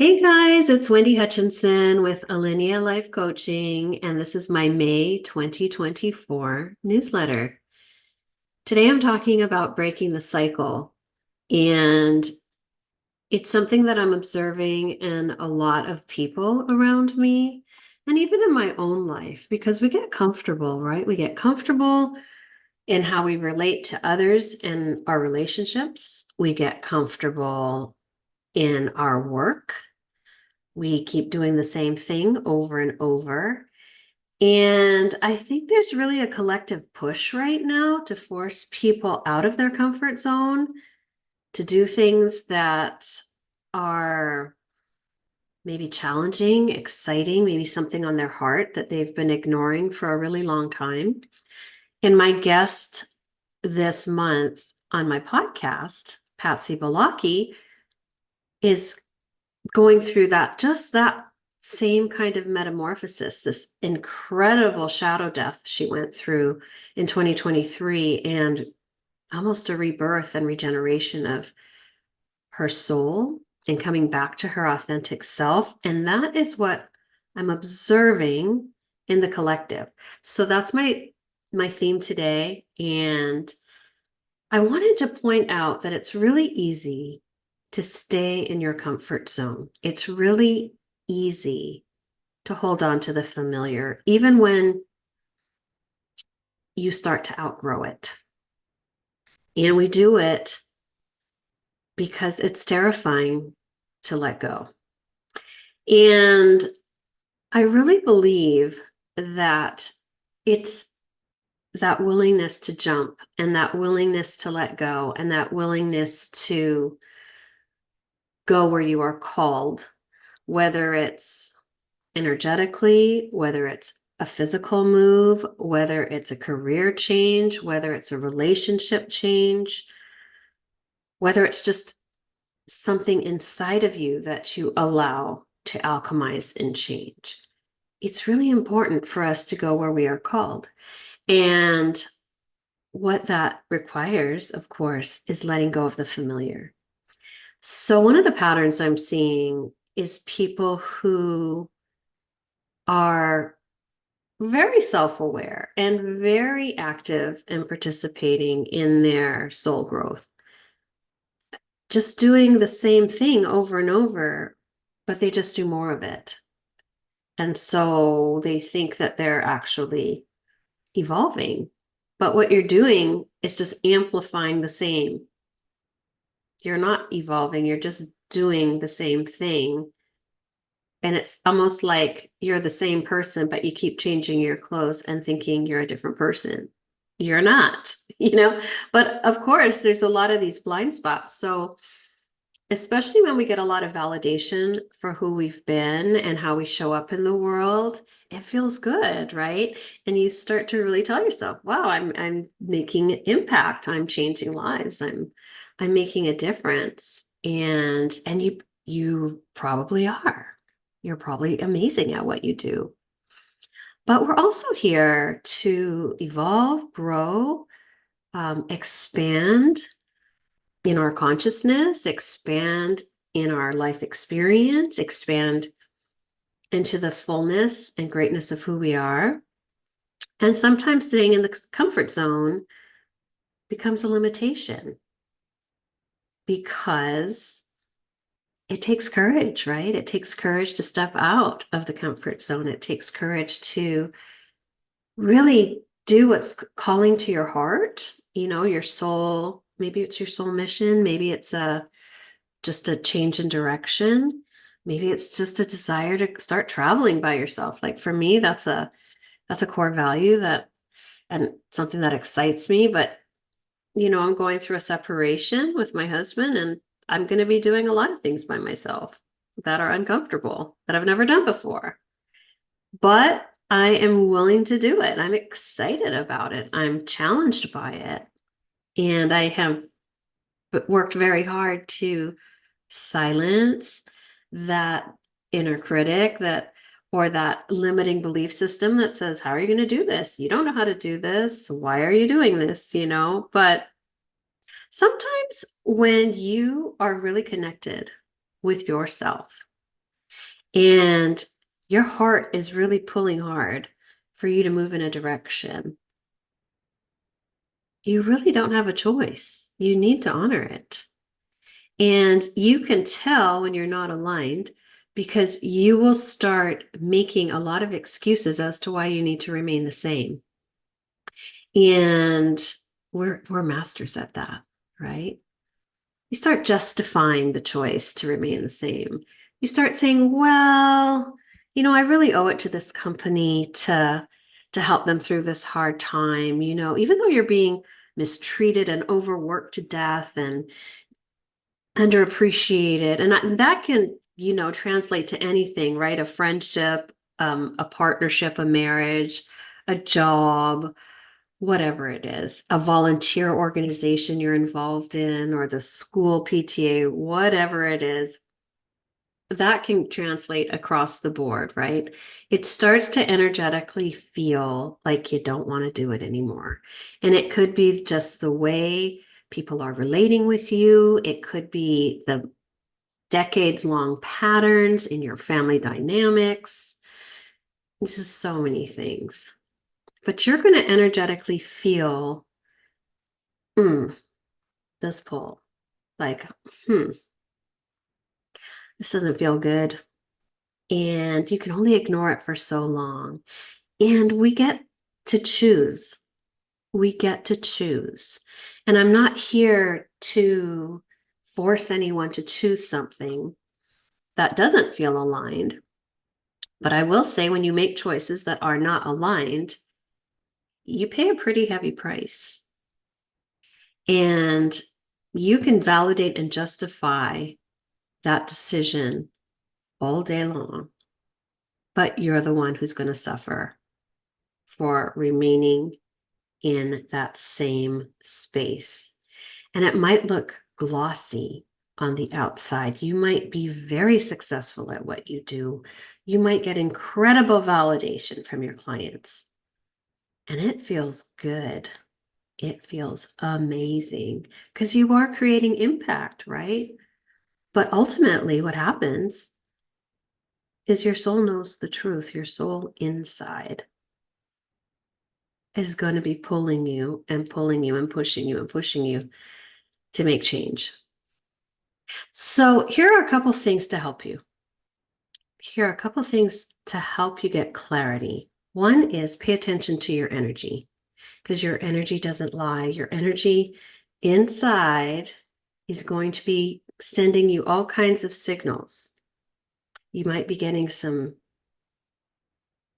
Hey guys, it's Wendy Hutchinson with Alinea Life Coaching, and this is my May 2024 newsletter. Today I'm talking about breaking the cycle, and it's something that I'm observing in a lot of people around me, and even in my own life, because we get comfortable, right? We get comfortable in how we relate to others and our relationships. We get comfortable in our work. We keep doing the same thing over and over. And I think there's really a collective push right now to force people out of their comfort zone to do things that are maybe challenging, exciting, maybe something on their heart that they've been ignoring for a really long time. And my guest this month on my podcast, Patsy Balaki, is going through that same kind of metamorphosis, this incredible shadow death she went through in 2023, and almost a rebirth and regeneration of her soul and coming back to her authentic self. And that is what I'm observing in the collective. So that's my theme today. And I wanted to point out that it's really easy to stay in your comfort zone. It's really easy to hold on to the familiar, even when you start to outgrow it. And we do it because it's terrifying to let go. And I really believe that it's that willingness to jump and that willingness to let go and that willingness to go where you are called, whether it's energetically, whether it's a physical move, whether it's a career change, whether it's a relationship change, whether it's just something inside of you that you allow to alchemize and change. It's really important for us to go where we are called. And what that requires, of course, is letting go of the familiar. So, one of the patterns I'm seeing is people who are very self-aware and very active and participating in their soul growth, just doing the same thing over and over, but they just do more of it. And so they think that they're actually evolving. But what you're doing is just amplifying the same. You're not evolving, you're just doing the same thing. And it's almost like you're the same person, but you keep changing your clothes and thinking you're a different person. You're not, But of course, there's a lot of these blind spots. So, especially when we get a lot of validation for who we've been and how we show up in the world, it feels good, right? And you start to really tell yourself, wow, I'm making an impact. I'm changing lives. I'm making a difference. And you probably are. You're probably amazing at what you do. But we're also here to evolve, grow, expand in our consciousness, expand in our life experience, expand into the fullness and greatness of who we are. And sometimes staying in the comfort zone becomes a limitation because it takes courage, right? It takes courage to step out of the comfort zone. It takes courage to really do what's calling to your heart, your soul. Maybe it's your soul mission. Maybe it's just a change in direction. Maybe it's just a desire to start traveling by yourself. Like for me, that's a core value and something that excites me. But I'm going through a separation with my husband, and I'm going to be doing a lot of things by myself that are uncomfortable that I've never done before. But I am willing to do it. I'm excited about it. I'm challenged by it. And I have worked very hard to silence that inner critic or that limiting belief system that says, how are you going to do this? You don't know how to do this. Why are you doing this? But sometimes when you are really connected with yourself, and your heart is really pulling hard for you to move in a direction, you really don't have a choice. You need to honor it. And you can tell when you're not aligned because you will start making a lot of excuses as to why you need to remain the same. And we're masters at that, right? You start justifying the choice to remain the same. You start saying, well, I really owe it to this company to help them through this hard time, even though you're being mistreated and overworked to death and underappreciated. And that can, translate to anything, right? A friendship, a partnership, a marriage, a job, whatever it is, a volunteer organization you're involved in, or the school PTA, whatever it is, that can translate across the board, right? It starts to energetically feel like you don't want to do it anymore. And it could be just the way people are relating with you, it could be the decades long patterns in your family dynamics. It's just so many things. But you're going to energetically feel this pull. Like, this doesn't feel good. And you can only ignore it for so long. And we get to choose. We get to choose. And I'm not here to force anyone to choose something that doesn't feel aligned. But I will say, when you make choices that are not aligned, you pay a pretty heavy price. And you can validate and justify that decision all day long, but you're the one who's going to suffer for remaining in that same space. And it might look glossy on the outside. You might be very successful at what you do. You might get incredible validation from your clients. And it feels good. It feels amazing because you are creating impact, right? But ultimately, what happens is your soul knows the truth. Your soul inside is going to be pulling you and pulling you and pushing you and pushing you to make change. So here are a couple things to help you. Here are a couple things to help you get clarity. One is pay attention to your energy, because your energy doesn't lie. Your energy inside is going to be sending you all kinds of signals. You might be getting some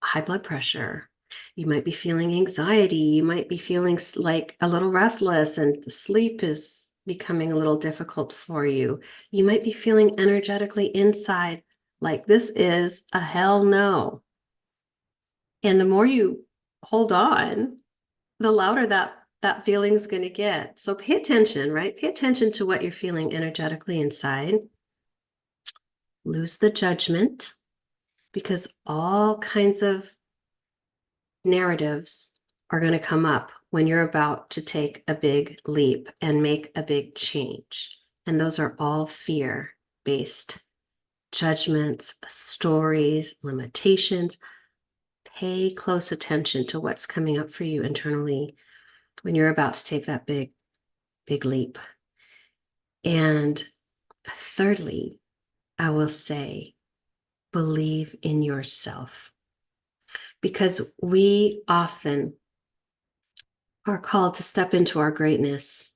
high blood pressure. You might be feeling anxiety. You might be feeling like a little restless, and sleep is becoming a little difficult for you. You might be feeling energetically inside like this is a hell no. And the more you hold on, the louder that feeling is going to get. So pay attention, right? Pay attention to what you're feeling energetically inside. Lose the judgment, because all kinds of narratives are going to come up when you're about to take a big leap and make a big change. And those are all fear-based judgments, stories, limitations. Pay close attention to what's coming up for you internally when you're about to take that big leap. And thirdly, I will say, believe in yourself, because we often are called to step into our greatness.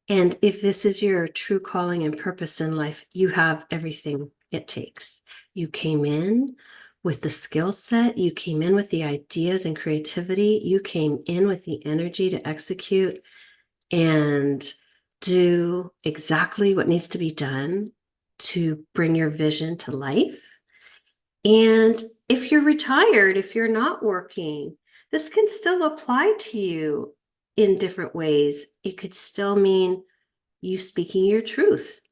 And if this is your true calling and purpose in life, you have everything it takes. You came in with the skill set, you came in with the ideas and creativity, you came in with the energy to execute and do exactly what needs to be done to bring your vision to life. And if you're retired, if you're not working, this can still apply to you in different ways. It could still mean you speaking your truth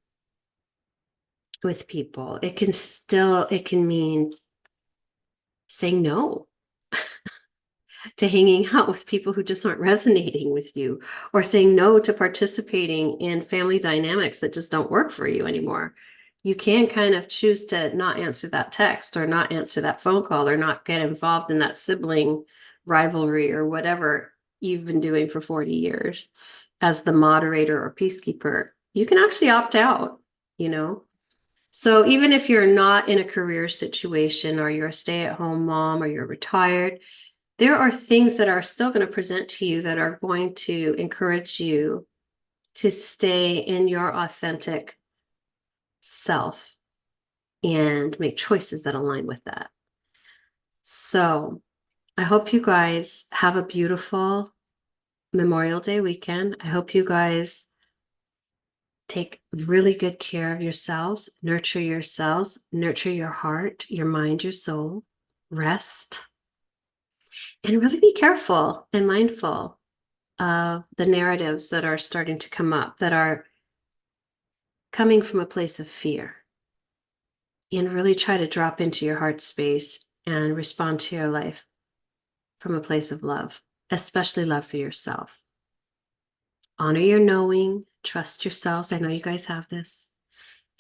with people. It can mean saying no to hanging out with people who just aren't resonating with you, or saying no to participating in family dynamics that just don't work for you anymore. You can kind of choose to not answer that text or not answer that phone call or not get involved in that sibling rivalry or whatever you've been doing for 40 years as the moderator or peacekeeper. You can actually opt out, you know? So even if you're not in a career situation or you're a stay-at-home mom or you're retired, there are things that are still going to present to you that are going to encourage you to stay in your authentic self and make choices that align with that. So I hope you guys have a beautiful Memorial Day weekend. I hope you guys take really good care of yourselves, nurture your heart, your mind, your soul, rest, and really be careful and mindful of the narratives that are starting to come up that are coming from a place of fear. And really try to drop into your heart space and respond to your life from a place of love, especially love for yourself. Honor your knowing, trust yourselves. I know you guys have this.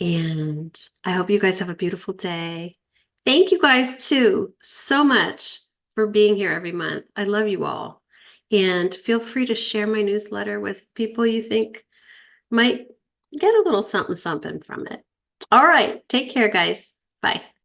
And I hope you guys have a beautiful day. Thank you guys too so much for being here every month. I love you all. And feel free to share my newsletter with people you think might get a little something something from it. All right. Take care, guys. Bye.